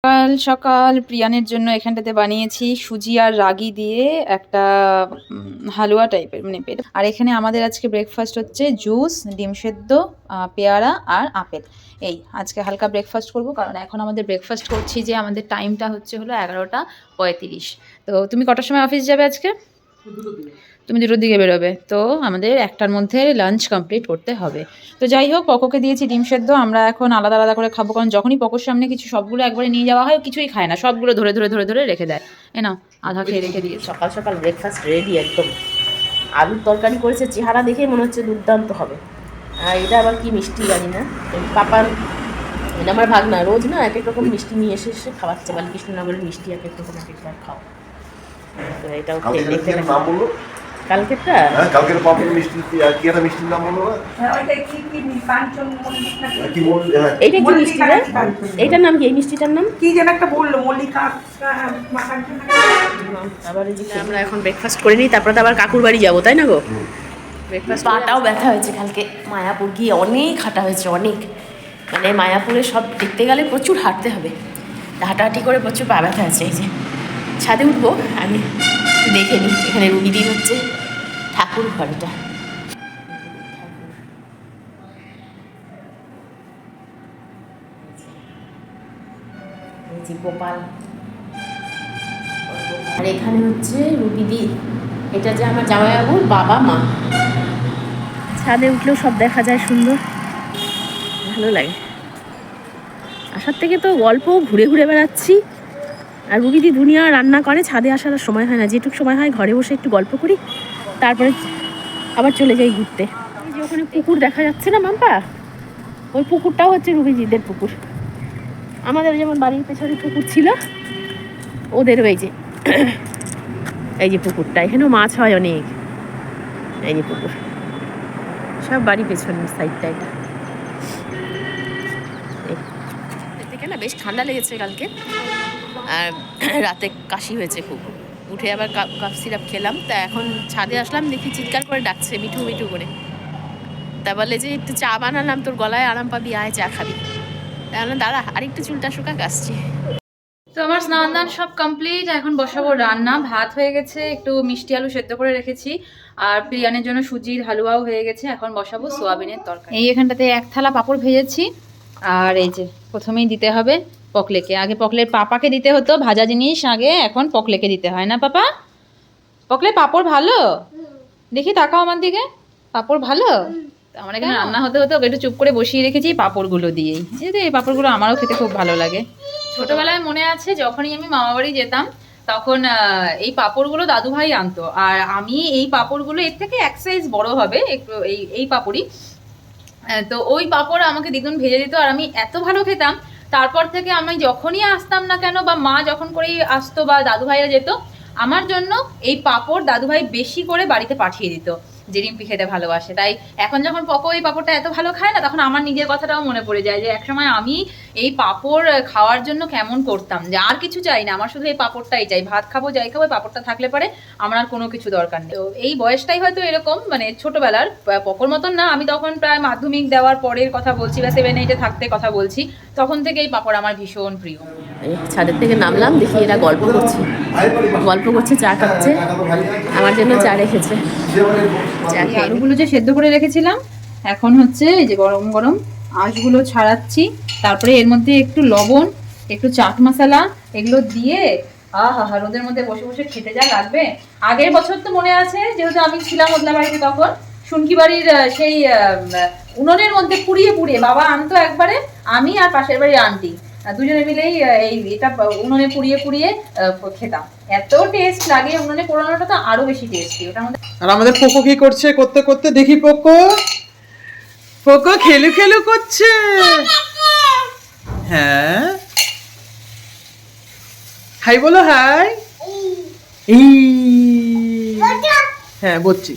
সকাল সকাল প্রিয়ানের জন্য এখানটাতে বানিয়েছি সুজি আর রাগি দিয়ে একটা হালুয়া টাইপের মানে আর এখানে আমাদের আজকে ব্রেকফাস্ট হচ্ছে জুস, ডিম সেদ্ধ, পেয়ারা আর আপেল। এই আজকে হালকা ব্রেকফাস্ট করব, কারণ এখন আমাদের ব্রেকফাস্ট করছি যে আমাদের টাইমটা হলো 11:35। তো তুমি কটার সময় অফিস যাবে আজকে? তুমি 2টোর দিকে বেরোবে, তো আমাদের 1টার মধ্যে লাঞ্চ কমপ্লিট করতে হবে। তো যাই হোক, পকোকে দিয়েছি ডিম সেদ্ধ, আমরা এখন আলাদা আলাদা করে খাবো, কারণ যখনই পকোর সামনে কিছু সবগুলো একবারে নিয়ে যাওয়া হয় কিছুই খায় না, সবগুলো ধরে ধরে ধরে ধরে রেখে দেয়। না, আধা খেয়ে রেখে দিয়ে সকাল সকাল ব্রেকফাস্ট রেডি একদম। আলুর তরকারি করেছে, চেহারা দেখে মনে হচ্ছে দুর্দান্ত হবে। আর এটা আবার কি মিষ্টি জানি না, পাপার এটা আমার ভাগনা রোজ না এক এক রকম মিষ্টি নিয়ে এসে এসে খাওয়াচ্ছে, বালকৃষ্ণনগরের মিষ্টি এক এক রকম এক একবার খাও। তো এটাও দেখতে কালকেরটা কালকের পাপড় মিষ্টি কি একটা মিষ্টির নাম বলো না? এইটা কি মিষ্টি রে? এইটার নাম কি? এই মিষ্টিটার নাম কি যেন একটা বললো মল্লিকা। আবার আমরা এখন ব্রেকফাস্ট করে নিই, তারপরে তো আবার কাকুর বাড়ি যাবো, তাই না গো? ব্রেকফাস্ট পাটাও ব্যথা হয়েছে কালকে, মায়াপুর গিয়ে অনেক হাঁটা হয়েছে, অনেক। মানে মায়াপুরে সব দেখতে গেলে প্রচুর হাঁটতে হবে, হাঁটাহাঁটি করে প্রচুর পা ব্যথা আছে। এই যে ছাদে উঠবো, আমি দেখে নিই। এখানে রুগীদিন হচ্ছে ঠাকুর ঘরটা। গোপাল, আর এখানে হচ্ছে রুগীদি, এটা যে আমার জামাইবাবুর বাবা মা। ছাদে উঠলেও সব দেখা যায় সুন্দর, ভালো লাগে। আসার থেকে তো গল্প ঘুরে ঘুরে বেড়াচ্ছি, আর রুগীদি দুনিয়া রান্না করে, ছাদে আসার সময় হয় না। যেটুকু সময় হয় ঘরে বসে একটু গল্প করি, তারপরে আবার চলে যাই ঘুরতে। এই যে ওখানে পুকুর দেখা যাচ্ছে না মাম্পা, ওই পুকুরটাও হচ্ছে রুগীজিদের পুকুর। আমাদের যেমন বাড়ির পেছনে পুকুর ছিল, ওদের ওই যে এই যে পুকুরটা, এখানেও মাছ হয় অনেক। এই যে পুকুর, সব বাড়ি পেছনের সাইডটা। এটা থেকে না বেশ ঠান্ডা লেগেছে কালকে, আর রাতে কাশি হয়েছে খুব। উঠে আবার কাপ সিরাপ খেলাম, তা এখন ছাদে আসলাম, দেখি চিৎকার করে ডাকছে মিঠু মিঠু করে। তা বলে যে একটু চা বানালাম, তোর গলায় আরাম পাবি, আয় চা খাবি। তাহলে দাঁড়া আরেকটু চুলটা শুকাক, আসছি। তো আমার স্নান দান সব কমপ্লিট, এখন বসাবো রান্না। ভাত হয়ে গেছে, একটু মিষ্টি আলু সেদ্ধ করে রেখেছি, আর প্রিয়ানের জন্য সুজির হালুয়াও হয়ে গেছে। এখন বসাবো সোয়াবিনের তরকারি। এই এখানটাতে 1 থালা পাঁপড় ভেজেছি, আর এই যে প্রথমেই দিতে হবে পকলেকে। আগে পকলের পাপাকে দিতে হতো ভাজা জিনিস আগে, এখন পকলেকে দিতে হয় না পাপা? পকলে পাঁপড় ভালো? দেখি তাকাও আমার দিকে, পাঁপড় ভালো? আমার এখানে রান্না হতে হতে ওকে একটু চুপ করে বসিয়ে রেখেছি পাঁপড়গুলো দিয়েই। এই পাঁপড়গুলো আমারও খেতে খুব ভালো লাগে। ছোটবেলায় মনে আছে যখনই আমি মামা বাড়ি যেতাম, তখন এই পাঁপড়গুলো দাদুভাই আনতো, আর আমি এই পাঁপড়গুলো এর থেকে 1 সাইজ বড় হবে একটু, এই পাঁপড়ই। তো ওই পাঁপড় আমাকে দ্বিগুণ ভেজে দিত, আর আমি এত ভালো খেতাম। তারপর থেকে আমি যখনই আসতাম না কেন, বা মা যখন করেই আসতো বা দাদুভাইরা যেত, আমার জন্য এই পাঁপড় দাদুভাই বেশি করে বাড়িতে পাঠিয়ে দিত, যে রিম্পি খেতে ভালোবাসে। তাই এখন যখন পকো এই পাঁপড়টা এত ভালো খায় না, তখন আমার নিজের কথাটাও মনে পড়ে যায় যে একসময় আমি এই পাঁপড় খাওয়ার জন্য কেমন করতাম, যে আর কিছু চাই না, আমার শুধু এই পাঁপড়টাই চাই। ভাত খাবো যাই খাবো, পাঁপড়টা থাকলে পরে আমার আর কোনো কিছু দরকার নেই। তো এই বয়সটাই হয়তো এরকম, মানে ছোটবেলার। পকোর মতন না, আমি তখন প্রায় মাধ্যমিক দেওয়ার পরের কথা বলছি, বা 7-8-এ থাকতে কথা বলছি, তখন থেকে এই পাঁপড় আমার ভীষণ প্রিয়। ছাদের থেকে নামলাম, দেখি এরা গল্প করছে, চা খাচ্ছে, আমার জন্য চা রেখেছে। আলুগুলো যে সেদ্ধ করে রেখেছিলাম, এখন হচ্ছে এই যে গরম গরম আঁশগুলো ছাড়াচ্ছি, তারপরে এর মধ্যে একটু লবণ, একটু চাট মশলা, এগুলো দিয়ে আহা রোদের মধ্যে বসে বসে খেতে যা লাগবে। আগের বছর তো মনে আছে, যেহেতু আমি ছিলাম ওদলা বাড়িতে, তখন শুনকি বাড়ির সেই উনুনের মধ্যে পুড়িয়ে পুড়িয়ে বাবা আনতো একবারে, আমি আর পাশের বাড়ির আন্টি দুজনে মিলেই এটা উনুনে পুড়িয়ে পুড়িয়ে খেতাম। এত টেস্ট লাগে, উনুনে পোড়ানোটা তো আরো বেশি টেস্টি। ওটা আর আমাদের পোকো কি করছে? করতে করতে দেখি পোকো খেলু খেলু করছে। হ্যাঁ, হাই বলো, হাই। হ্যাঁ বলছি।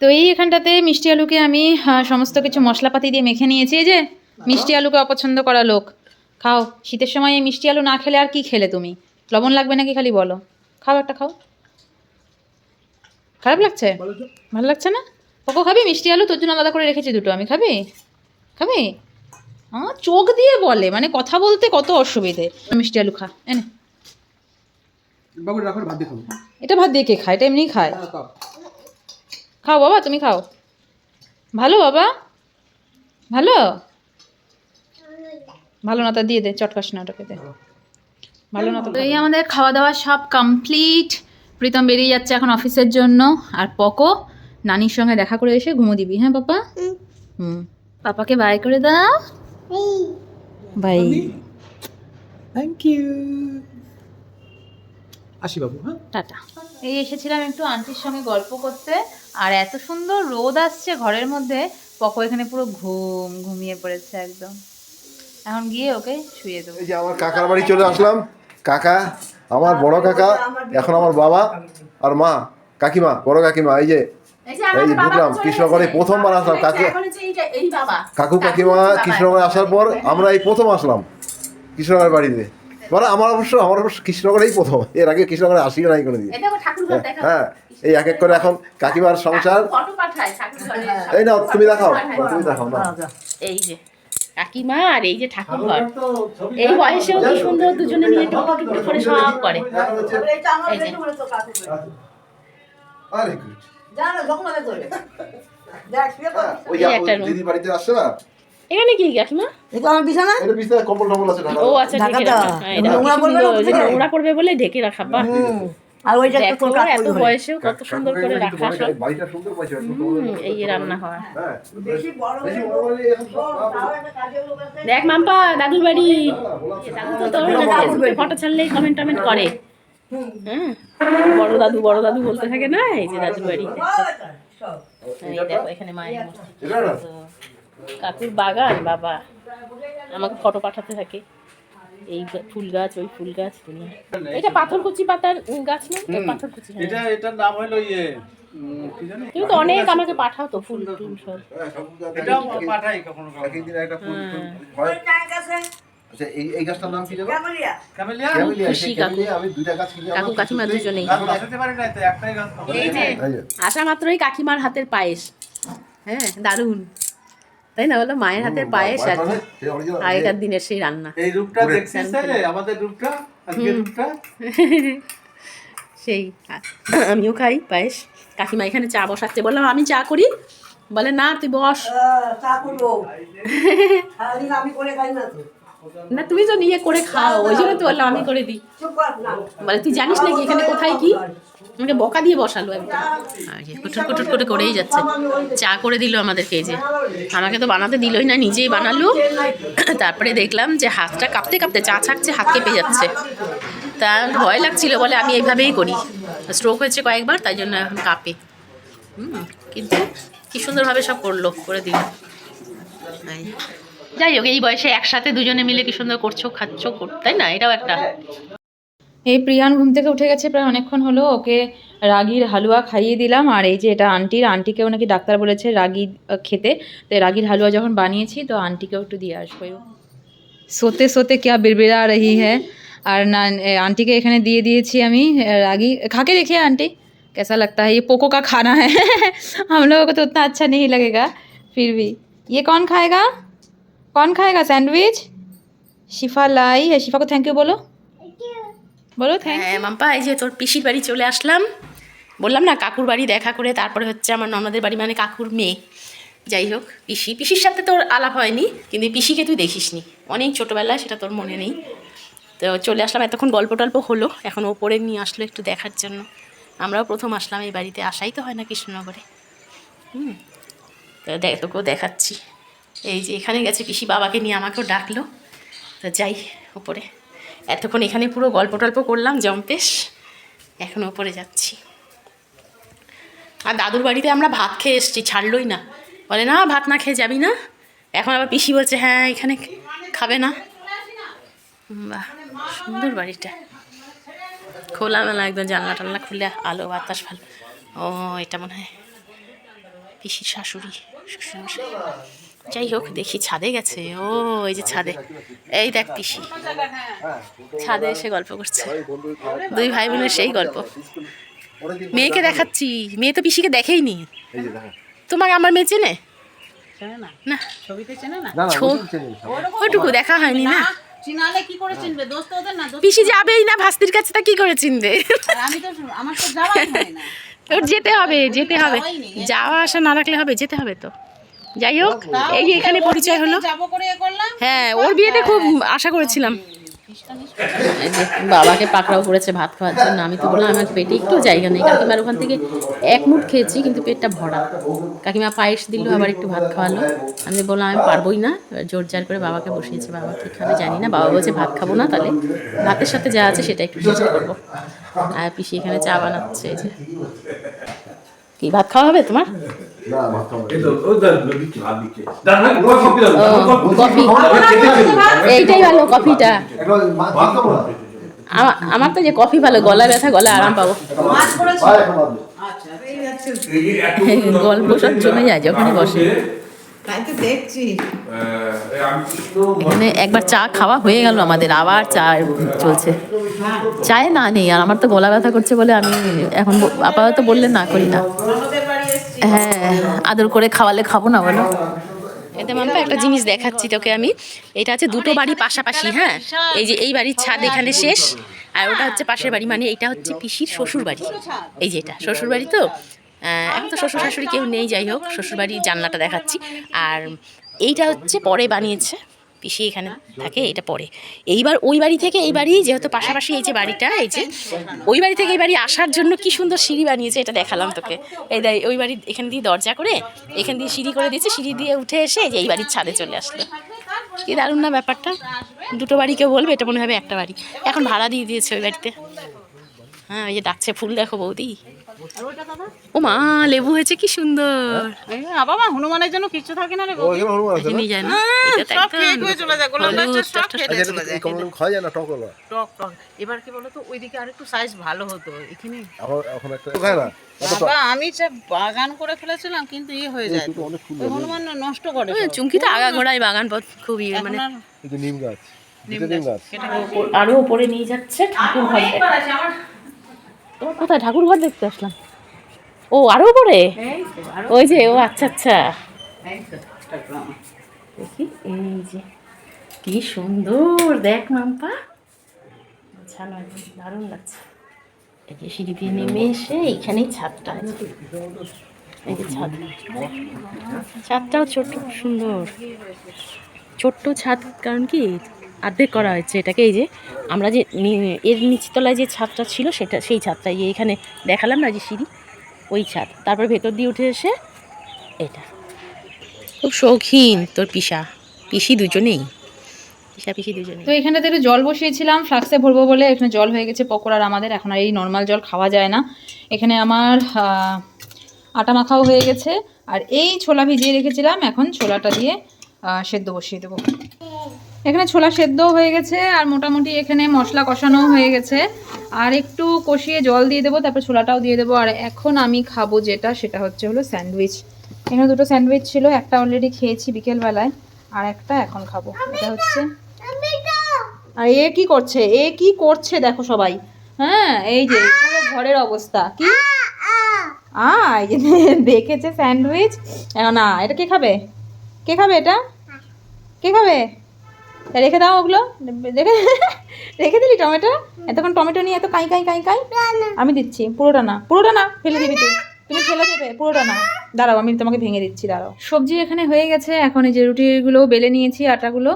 তো এই এখানটাতে মিষ্টি আলুকে আমি সমস্ত কিছু মশলাপাতি দিয়ে মেখে নিয়েছি। এই যে মিষ্টি আলুকে অপছন্দ করা লোক, খাও। শীতের সময় এই মিষ্টি আলু না খেলে আর কি খেলে তুমি? লবণ লাগবে নাকি খালি বলো? খাও, একটা খাও। খারাপ লাগছে? ভালো লাগছে না? ওকে খাবি মিষ্টি আলু? তোর জন্য আলাদা করে রেখেছি দুটো, আমি খাবি? চোখ দিয়ে বলে, মানে কথা বলতে কত অসুবিধে। মিষ্টি আলু খা, এনে বাবু রাখো, ভাত দিয়ে খাবো। এটা ভাত দিয়ে কে খায়? এটা এমনি খায়। হ্যাঁ, খাও। খাও বাবা, তুমি খাও। ভালো বাবা, ভালো ভালো না তা দিয়ে দে, চটকাস না ওটাকে দে, ভালো না তো। এই আমাদের খাওয়া দাওয়া সব কমপ্লিট। প্রীতম বেরিয়ে যাচ্ছে এখন অফিসের জন্য, আর পকো নানির সঙ্গে দেখা করে এসে ঘুমো দিবি। হ্যাঁ পাপা? পাপাকে বাই করে দাও, বাই। Thank you. আসি বাবু, হ্যাঁ। টাটা। এই এসেছিলাম একটু আন্টির সঙ্গে গল্প করতে, আর এত সুন্দর রোদ আসছে ঘরের মধ্যে, পকো এখানে পুরো ঘুমিয়ে পড়েছে একদম। এখন গিয়ে ওকে শুয়ে দেবো। এই যে আমার কাকার বাড়ি চলে আসলাম। কাকা, আমার বড় কাকা, এখন আমার বাবা আর মা, কাকিমা, বড় কাকিমা। এই যে ঢুকলাম কৃষ্ণগড়ে, প্রথমবার আসলাম। কাকু কাকিমা কৃষ্ণগড়ে আসার পর আমরা এই প্রথম আসলাম কৃষ্ণগড়ের বাড়িতে। মানে আমার অবশ্য কৃষ্ণগড়েই প্রথম, এর আগে কৃষ্ণগড়ে আসিও নাই কোনোদিন। হ্যাঁ, এই এক এক করে এখন কাকিমার সংসার। এই নাও, তুমি দেখাও, তুমি দেখাও না। এই যে কাকিমা আর এই যে ঠাকুর ঘর, এই বয়সেও কি সুন্দর দুজনে নিয়ে টুকটুক করে সব করে। এই যে আরে গুড। ওই এই একটা room। দিদি বাড়িতে আসছে না, এখানে কি কাকিমা? এটা বিছানায় কম্বল টম্বল আছে ঢাকা। ও আচ্ছা, ঢেকে রাখা। হ্যাঁ, এটা কি সুন্দর, ওই যে নোংরা করবে বলে ঢেকে রাখা। বাহ, আর ওইটা দেখো এত বয়সেও কত সুন্দর করে রাখা সব। বাড়িটা সুন্দর পাইছে। এই রান্না হয়। হ্যাঁ, বেশি বড় বেশি বড় হলে এখন সব দেখ মাম্পা, দাদুর বাড়ি। দাদু তো তোর ফেসবুকে ফটো ছাড়লেই কমেন্ট টমেন্ট করে। হ্যাঁ, বড় দাদু বলতে থাকে না। এই যে দাদুর বাড়ি, এই দেখো এখানে মায়ের মূর্তি। এটা না? তো কাকুর বাগান, বাবা আমাকে ফটো পাঠাতে থাকে। এই ফুল গাছ, ওই ফুল গাছ, দুনিয়া। এটা পাথরকুচি পাতার গাছ না? পাথরকুচি। হ্যাঁ। এটার নাম হলো ইয়ে কি জানি, তুমি তো অনেক আমাকে পাঠাও তো ফুল টুল সব। হ্যাঁ, সব এটাও পাঠাই কখনো কখনো। একই দিন একটা ফুল হয়। আচ্ছা, এই গাছটার নাম কি জানো? Camellia camellia. খুশি সেই ক্যামেলিয়া আমি দুইটা গাছ কিনে কাকু আনলাম। কাকিমা দুজনেই। গাছ বসাতে পারি না তো, একটাই গাছ পাবো। এই যে এই যে, আসা মাত্রই কাকিমার হাতের পায়েস। হ্যাঁ, দারুণ তাই না? বলো মায়ের হাতের পায়েস আর কি। সেই original। আগেকার দিনের সেই রান্না, এই রূপটা দেখছিস তাহলে, আমাদের রূপটা, আজকের রূপটা। সেই। আমিও খাই পায়েস। কাকিমা এখানে চা বসাচ্ছে, বললাম আমি চা করি, বলে না তুই বস। চা করবো, সারাদিন আমি করে খাই না তো। না তুমি তো নিয়ে করে খাও, ওই জন্য তো বললাম আমি করে দিই। চুপ কর না। বলে তুই জানিস নাকি এখানে কোথায় কি? আমাকে বকা দিয়ে বসালো একদম। আর যে কুটুর কুটুর করে করেই যাচ্ছে। চা করে দিল আমাদেরকে। এই যে আমাকে তো বানাতে দিলই না, নিজেই বানালো। তারপরে দেখলাম যে হাতটা কাঁপতে কাঁপতে চা ছাকছে, হাত কেঁপে যাচ্ছে। তার ভয় লাগছিল, বলে আমি এইভাবেই করি, স্ট্রোক হয়েছে কয়েকবার, তাই জন্য এখন কাঁপে। কিন্তু কি সুন্দরভাবে সব করে দিল। যাই হোক, এই বয়সে একসাথে দুজনে মিলে কি সুন্দর করছো, খাচ্ছ, তাই না? এটাও একটা। এই প্রিয়ান ঘুম থেকে উঠে গেছে প্রায় অনেকক্ষণ হলো, ওকে রাগির হালুয়া খাইয়ে দিলাম। আর এই যে এটা আন্টিকেও নাকি ডাক্তার বলেছে রাগি খেতে, তো রাগির হালুয়া যখন বানিয়েছি তো আন্টিকেও একটু দিয়ে আসবো। সোতে সোতে क्या बिड़बिड़ा रही है। আর না আন্টিকে এখানে দিয়ে দিয়েছি আমি रागी। खा के देखिए आंटी कैसा लगता है। ये पोको का खाना है हम लोगों को तो उतना अच्छा नहीं लगेगा, फिर भी ये कौन खाएगा सैंडविच। शिफा लाई है, शिफा को थैंक यू बोलो थैंक। হ্যাঁ মাম্পা, এই যে তোর পিসির বাড়ি চলে আসলাম। বললাম না কাকুর বাড়ি দেখা করে তারপরে হচ্ছে আমার ননদের বাড়ি, মানে কাকুর মেয়ে। যাই হোক, পিসির সাথে তোর আলাপ হয়নি, কিন্তু পিসিকে তুই দেখিসনি অনেক ছোটোবেলায়, সেটা তোর মনে নেই। তো চলে আসলাম, এতক্ষণ গল্প টল্প হলো, এখন ওপরে নিয়ে আসলো একটু দেখার জন্য। আমরাও প্রথম আসলাম এই বাড়িতে, আসাই তো হয় না কৃষ্ণনগরে। তো তোকেও দেখাচ্ছি। এই যে এখানে গেছে পিসি, বাবাকে নিয়ে আমাকেও ডাকলো। তো যাই ওপরে, এতক্ষণ এখানে পুরো গল্প টল্প করলাম জম্পেশ, এখন ওপরে যাচ্ছি। আর দাদুর বাড়িতে আমরা ভাত খেয়ে এসেছি, ছাড়লই না, বলে না ভাত না খেয়ে যাবি না। এখন আবার পিসি বলছে হ্যাঁ এখানে খাবে না। বাহ, সুন্দর বাড়িটা, খোলামেলা একদম, জানলা টানলা খুলে আলো বাতাস ভালো। ও এটা মনে হয় পিসির শাশুড়ি, শ্বশুরমশাই। যাই হোক, দেখি ছাদে গেছে। ও এই যে ছাদে, এই দেখ পিসি ছাদে এসে গল্প করছে। দুই ভাই বোনের সেই গল্প। মেয়েকে দেখাচ্ছি, মেয়ে তো পিসিকে দেখেই নি। তোমাকে আমার মেয়ে চেনে? চেনে না না ছবিতে চেনে না না না ছো- ওটা চিনি না। ওটুকু দেখা হয়নি না। চিনালে কি করে চিনবে? দোস্ত ওদের না, দোস্ত পিসি যাবেই না ভাস্তির কাছে, তা কি করে চিনবে? আর আমি তো, আমার তো যাওয়াই হয় না। ওর যেতে হবে, যেতে হবে, যাওয়া আসা না রাখলে হবে, যেতে হবে তো। যাই হোক, এই যে এখানে পরিচয় হলো। যাবো করে এ করলাম। হ্যাঁ, ওর বিয়েতে খুব আশা করেছিলাম। এই যে বাবাকে পাকড়াও করেছে ভাত খাওয়ার জন্য। আমি তো বললাম আমার পেটে একটু জায়গা নেই। কাকিমার ওখান থেকে এক মুঠ খেয়েছি, কিন্তু পেটটা ভরা। কাকিমা পায়েস দিল, আবার একটু ভাত খাওয়ালো। আমি বললাম আমি পারবোই না, জোর জার করে বাবাকে বসিয়েছি। বাবা কী খাবে জানি না, বাবা বলছে ভাত খাবো না, তাহলে ভাতের সাথে যা আছে সেটা একটু টেস্ট করবো। আর পিসি এখানে চা বানাচ্ছে। এই যে কি ভাত খাওয়া হবে তোমার? না ভাত খাবো কফি, এইটাই ভালো কফিটা। ভাত খাবো না আমার তো যে কফি ভালো, গলা ব্যথা, গলা আরাম পাবো। মাছ করেছি। ভাই এখন বাদ দে। আচ্ছা, এই যাচ্ছে। গল্প সব জমে যায় যখনই বসে। তাই তো দেখছি। এখানে একবার চা খাওয়া হয়ে গেল আমাদের, আবার চা চলছে। চায়ে না নেই, আর আমার তো গলা ব্যথা করছে বলে আমি এখন আপাতত বললে না করি না। ননদের বাড়ি এসছি। হ্যাঁ, আদর করে খাওয়ালে খাবো না বলো? এতে মাম্পা একটা জিনিস দেখাচ্ছি তোকে আমি। এটা হচ্ছে দুটো বাড়ি পাশাপাশি। হ্যাঁ, এই যে এই বাড়ির ছাদ এখানে শেষ, আর ওটা হচ্ছে পাশের বাড়ি, মানে এটা হচ্ছে পিসির শ্বশুর বাড়ি। এই যে এটা শ্বশুর বাড়ি। তো এখন তো শ্বশুর শাশুড়ি কেউ নেই, যাই হোক শ্বশুর বাড়ির জানলাটা দেখাচ্ছি। আর এইটা হচ্ছে পরে বানিয়েছে, পিসি এখানে থাকে, এটা পরে। এইবার ওই বাড়ি থেকে এই বাড়ি যেহেতু পাশাপাশি, এই যে বাড়িটা, এই যে ওই বাড়ি থেকে এই বাড়ি আসার জন্য কি সুন্দর সিঁড়ি বানিয়েছে, এটা দেখালাম তোকে। এই ওই বাড়ি এখান দিয়ে দরজা করে, এখান দিয়ে সিঁড়ি করে দিয়েছে, সিঁড়ি দিয়ে উঠে এসে এই যে এই বাড়ির ছাদে চলে আসলো। কি দারুণ না ব্যাপারটা? দুটো বাড়ি কেউ বলবে এটা মনে হবে একটা বাড়ি। এখন ভাড়া দিয়ে দিয়েছে ওই বাড়িতে। হ্যাঁ, ওই যে ডাকছে, ফুল দেখো বৌদি। ও মা, লেবু হয়েছে কি সুন্দর। বাবা, হনুমানের জন্য কিছু থাকে না রে। ও এখানে হনুমান আছে না? নিয়ে যায় না, এটা সব তো খেয়ে একদম খেয়ে চলে যায়, গোলাপ গাছটা হলুদ, সব টকটক। খেয়ে আচ্ছা, চলে এটা যায়। কোনদিন খাওয়া যায় না টক হলো টক টক। এবার কি বলতো, ওইদিকে আরেকটু সাইজ ভালো হতো, এখানে এখন একটা খায় না এত টক। বাবা আমি যে বাগান করে ফেলেছিলাম, কিন্তু ইয়ে হয়ে যায় তো। অনেক ফুল ওই হনুমান না নষ্ট করে ওই সব। চুমকি তো আগাগোড়ায় বাগান পথ খুবই, এখন মানে আর এই যে নিম গাছ, দুটো নিম গাছ। আরো উপরে নিয়ে যাচ্ছে ঠাকুর ঘর। তোমার কোথায় ঠাকুর ঘর দেখতে আসলাম? ও আরো উপরে, ওই যে, ও আচ্ছা আচ্ছা। দেখি, এই যে কি সুন্দর, দেখ মাম্পা, ছানো একদম দারুণ লাগছে। এই যে সিঁড়ি দিয়ে নেমে এসে এইখানেই ছাদটা আছে। এই যে ছাদ, ছাদটাও ছোট, সুন্দর ছোট্ট ছাদ। কারণ কি অর্ধেক করা হয়েছে এটাকে। এই যে আমরা যে এর নিচতলায় যে ছাদটা ছিল, সেটা সেই ছাদটা এখানে দেখালাম না যে সিঁড়ি, ওই ছাদ। তারপর ভেতর দিয়ে উঠে এসে এটা। খুব শৌখিন তোর পিসি দুজনেই, পিসি দুজনেই। তো এখানটাতে একটু জল বসিয়েছিলাম ফ্লাক্সে ভরবো বলে। এখানে জল হয়ে গেছে পকোড়ার আমাদের, এখন আর এই নর্মাল জল খাওয়া যায় না। এখানে আমার আটা মাখাও হয়ে গেছে, আর এই ছোলা ভিজিয়ে রেখেছিলাম, এখন ছোলাটা দিয়ে সেদ্ধ বসিয়ে দেবো। এখানে ছোলা সেদ্ধ হয়ে গেছে, আর মোটামুটি এখানে মশলা কষানো হয়ে গেছে। আর একটু কষিয়ে জল দিয়ে দেবো, তারপর ছোলাটাও দিয়ে দেবো। আর এখন আমি খাবো যেটা, সেটা হলো স্যান্ডউইচ। এখানে দুটো স্যান্ডউইচ ছিল, একটা অলরেডি খেয়েছি বিকেলবেলায়, আর একটা এখন খাবো। এটা হচ্ছে, আর এ কি করছে দেখো সবাই। হ্যাঁ, এই যে পুরো ঘরের অবস্থা কি। এই যে দেখেছে স্যান্ডউইচ। না, এটা কে খাবে এটা? কে খাবে? রেখে দাও ওগুলো, রেখে দিলি টমেটো। এতক্ষণ টমেটো নিয়ে এত কাই। আমি দিচ্ছি, পুরোটা না ফেলে দিবি তুমি ফেলে দেবে, পুরোটা না। দাঁড়াও, আমি তোমাকে ভেঙে দিচ্ছি, দাঁড়াও। সবজি এখানে হয়ে গেছে, এখন এই যে রুটিগুলো বেলে নিয়েছি, আটাগুলো।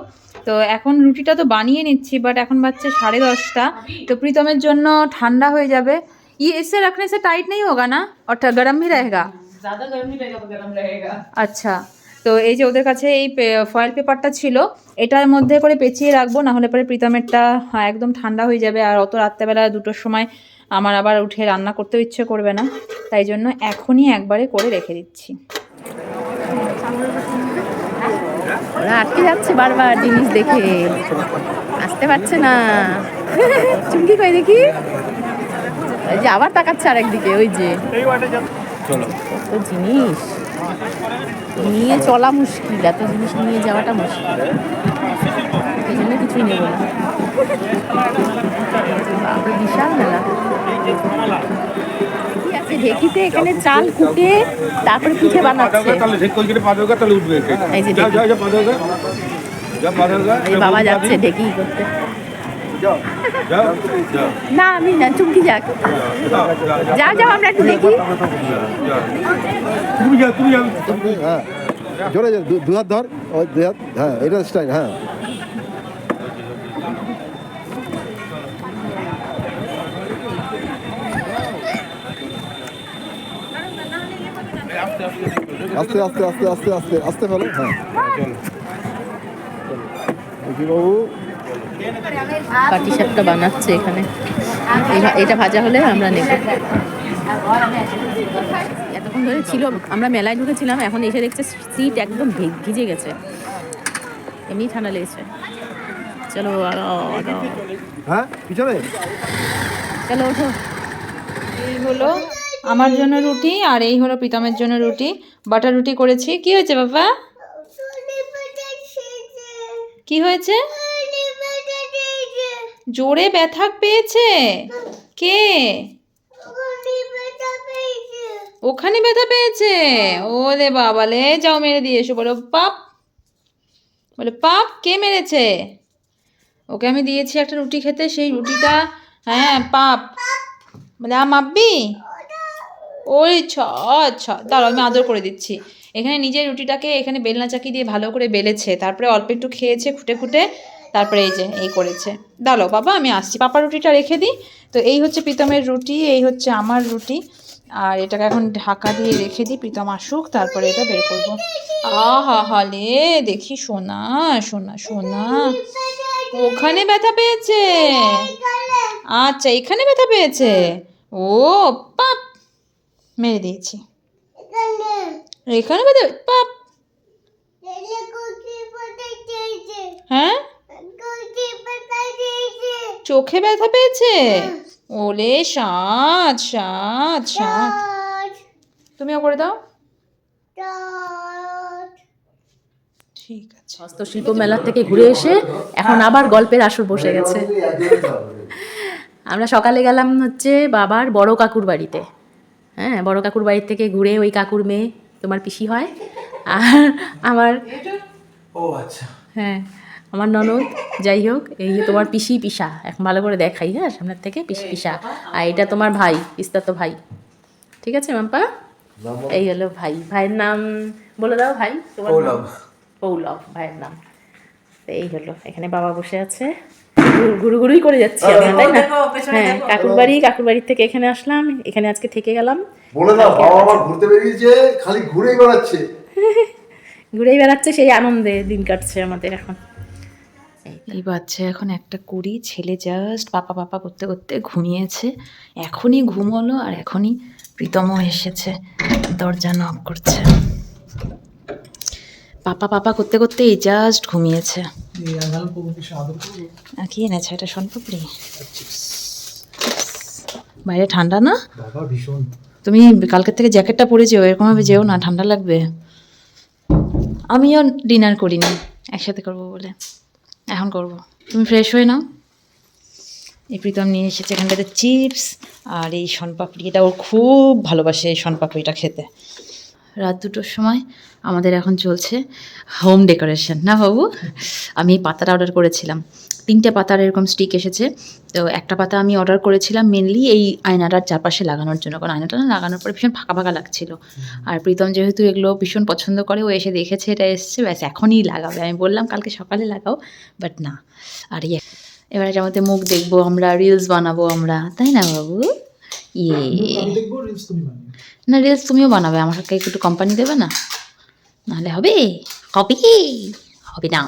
তো এখন রুটিটা তো বানিয়ে নিচ্ছি, বাট এখন বাজছে 10:30। তো প্রীতমের জন্য ঠান্ডা হয়ে যাবে। इसे रखने से टाइट नहीं होगा ना, और गर्म भी रहेगा? ज़्यादा गर्मी रहेगा तो गर्म रहेगा। আচ্ছা, তো এই যে ওদের কাছে এই ফয়েল পেপারটা ছিল, এটার মধ্যে করে পেঁচিয়ে রাখবো, না হলে পরে প্রীতমেরটা একদম ঠান্ডা হয়ে যাবে। আর অত রাত্রেবেলা 2টোর সময় আমার আবার উঠে রান্না করতেও ইচ্ছে করবে না, তাই জন্য এখনই একবারে করে রেখে দিচ্ছি। ওরা আটকে যাচ্ছে বারবার জিনিস দেখে, আসতে পারছে না। চুমকি কই দেখি, ওই যে আবার তাকাচ্ছে আরেকদিকে। ওই যে কত জিনিস নিয়ে চলা মুশকিল, এত জিনিস নিয়ে যাওয়াটা মুশকিল, এই জন্য কিছুই নেব না। বাপরে, বিশাল মেলা। কি আছে ঢেকিতে এখানে চাল কুটে তারপরে পিঠে বানাচ্ছে। এই যে এই বাবা যাচ্ছে ঢেকি করতে। না আমি না, চুমকি যাক। যাও যাও, আমরা একটু দেখি। হ্যাঁ জোরে জোরে দু হাত ধর, ওই 2 হাত, হ্যাঁ এটা স্টাইল। হ্যাঁ আস্তে আস্তে আস্তে আস্তে আস্তে আস্তে ফেলো। হ্যাঁ দেখি বাবু, পাটি সাপটা বানাচ্ছে এখানে। এটা ভাজা হলে আমরা নেব। এতক্ষণ ধরে ছিল, আমরা মেলায় ঢুকেছিলাম, এখন এসে দেখছে সিট একদম ভিজে গেছে, এমনি ঠান্ডা লেগেছে। চলো হ্যাঁ পিছনে চলো ওঠো। এই হলো আমার জন্য রুটি, আর এই হলো প্রীতমের জন্য রুটি। বাটার রুটি করেছি। কি হয়েছে বাবা? কি হয়েছে? জোরে ব্যথা পেয়েছে? কে? ওখানে ব্যথা পেয়েছে? ওরে বাবালে, যাও মেরে দিয়ে এসো। বলো পাপ, বলে পাপ। কে মেরেছে? ওকে আমি দিয়েছি একটা রুটি খেতে, সেই রুটিটা, হ্যাঁ পাপ বলে মাপবি। ওই আচ্ছা দাঁড়াও, আমি আদর করে দিচ্ছি। এখানে নিজের রুটিটাকে এখানে বেলনা চাকি দিয়ে ভালো করে বেলেছে, তারপরে অল্প একটু খেয়েছে খুঁটে খুঁটে, তারপরে এই যে এই করেছে। দাঁড়াও বাবা, আমি আসছি, পাপার রুটিটা রেখে দিই। তো এই হচ্ছে প্রীতমের রুটি, এই হচ্ছে আমার রুটি, আর এটাকে এখন ঢাকা দিয়ে রেখে দিই, প্রীতম আসুক, তারপরে এটা বের করবো। আহা হালে, দেখি সোনা সোনা সোনা, ওখানে ব্যথা পেয়েছে? আচ্ছা এখানে ব্যথা পেয়েছে। ও পাপ, মেরে দিয়েছি। এখানে ব্যথা পাপ। হ্যাঁ চোখে ব্যথা পেয়েছে? ওলে সাত সাত সাত, তুমিও করে দাও। ঠিক আছে। হস্তশিল্প মেলা থেকে ঘুরে এসে এখন আবার গল্পের আসর বসে গেছে। আমরা সকালে গেলাম হচ্ছে বাবার বড় কাকুর বাড়িতে। হ্যাঁ, বড় কাকুর বাড়ি থেকে ঘুরে, ওই কাকুর মেয়ে তোমার পিসি হয়, আর আমার, ও আচ্ছা, হ্যাঁ আমার ননদ, যাই হোক এই যে তোমার পিসি পিসা, এখন ভালো করে দেখাই, হ্যাঁ সামনের থেকে পিসি পিসা, আর এটা তোমার ভাই, পিস্তাতো ভাই। ঠিক আছে মাম্পা, এই হলো ভাই। ভাইয়ের নাম বলে দাও ভাই। তোমার নাম? পৌলভ ভাইয়ের নাম। তো এই হলো, এখানে বাবা বসে আছে, ঘুরুঘুরুই করে যাচ্ছি আমরা, তাই না? হ্যাঁ কাকুর বাড়ির থেকে এখানে আসলাম, এখানে আজকে থেকে গেলাম। বলে দাও বাবা আমার ঘুরতে বেরিয়েছে, খালি ঘুরেই বেড়াচ্ছে। ঘুরেই বেড়াচ্ছে, সেই আনন্দে দিন কাটছে আমাদের এখন। এই বাচ্চা এখন 1:20, ছেলে জাস্ট পাপা পাপা করতে করতে ঘুমিয়েছে, এখনই ঘুম হলো, আর এখনই প্রীতমও এসেছে, দরজা নক করছে। পাপা পাপা করতে করতে এই জাস্ট ঘুমিয়েছে। আর কি এনেছে? এটা শনপাপড়ি। বাইরে ঠান্ডা না? তুমি কালকের থেকে জ্যাকেটটা পরে যেও, এরকমভাবে যেও না, ঠান্ডা লাগবে। আমিও ডিনার করিনি, একসাথে করবো বলে এখন করব। তুমি ফ্রেশ হয়ে নাও। এই প্রীতম নিয়ে এসেছে এখানটাতে চিপস আর এই শনপাপড়ি, এটা ওর খুব ভালোবাসে এই শনপাপড়িটা খেতে। রাত 2টোর সময় আমাদের এখন চলছে হোম ডেকোরেশন, না বাবু? আমি এই পাতাটা অর্ডার করেছিলাম, 3টে পাতার এরকম স্টিক এসেছে। তো একটা পাতা আমি অর্ডার করেছিলাম মেনলি এই আয়নাটার চারপাশে লাগানোর জন্য, কারণ আয়নাটা না লাগানোর পরে ভীষণ ফাঁকা ফাঁকা লাগছিল। আর প্রীতম যেহেতু এগুলো ভীষণ পছন্দ করে, ও এসে দেখেছে এটা এসছে, ব্যাস এখনই লাগাবে। আমি বললাম কালকে সকালে লাগাও, বাট না। আর এবার এটার মধ্যে মুখ দেখবো আমরা, রিলস বানাবো আমরা, তাই না বাবু? না রিলস তুমিও বানাবে, আমাকে একটু কোম্পানি দেবে না? নাহলে হবে? হবে না।